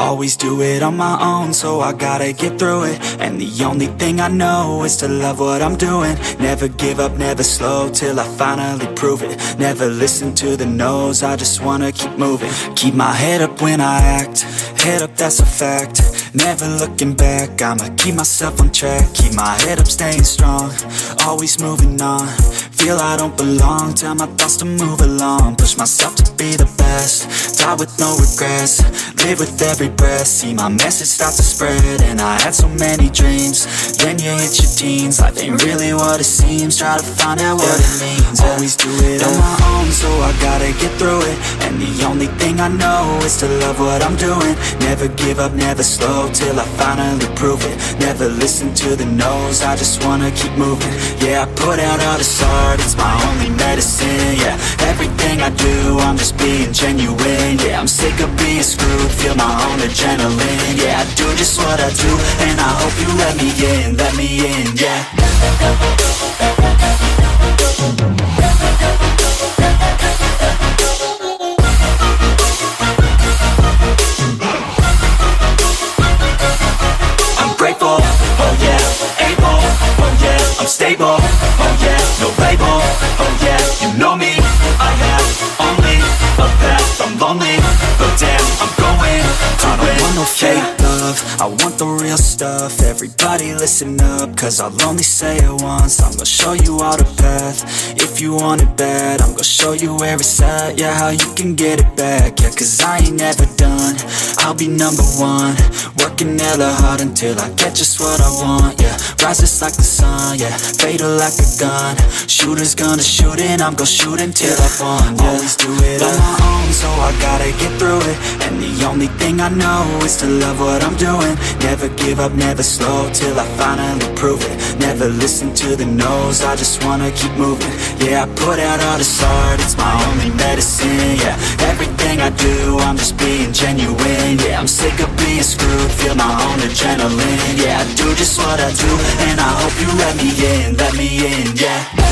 Always do it on my own, so I gotta get through it. And the only thing I know is to love what I'm doing. Never give up, never slow, till I finally prove it. Never listen to the no's, I just wanna keep moving. Keep my head up when I act, head up, that's a fact. Never looking back, I'ma keep myself on track. Keep my head up, staying strong, always moving on. Feel I don't belong, tell my thoughts to move along. Push myself to be the best, die with no regrets. Live with every breath, see my message start to spread. And I had so many dreams, then you hit your teens. Life ain't really what it seems, try to find out what it means. Always do it on my own, so I gotta get through it. And the only thing I know is to love what I'm doing. Never give up, never slow, till I finally prove it. Never listen to the no's, I just wanna keep moving. Yeah, I put out all this art, it's my only medicine. Yeah, everything I do, I'm just being genuine. Yeah, I'm sick of being screwed, feel my own adrenaline. Yeah, I do just what I do, and I hope you let me in, yeah. I'm grateful, oh yeah, able, oh yeah, I'm stable, oh yeah, no label, oh yeah, you know me, I have only a path, I'm lonely, but damn, I'm going to win. I don't want no fake love, I want the real stuff. Everybody listen up, cause I'll only say it once. I'm gonna show you all the path, if you want it bad. I'm gonna show you where it's at, yeah, how you can get it back. Yeah, cause I ain't never done, I'll be number one. Working hella hard until I get just what I want, yeah. Rises like the sun, yeah, fatal like a gun. Shooters gonna shoot and I'm gonna shoot until I won, yeah. Always do it on my own, so I gotta get through it. And the only thing I know is to love what I'm doing. Never give up, never slow, till I finally prove it. Never listen to the no's, I just wanna keep moving. Yeah, I put out all this art, it's my only medicine. Yeah, everything I do, I'm just being genuine. Yeah, I'm sick of being screwed, feel my own adrenaline. Yeah, I do just what I do, and I hope you let me in, yeah.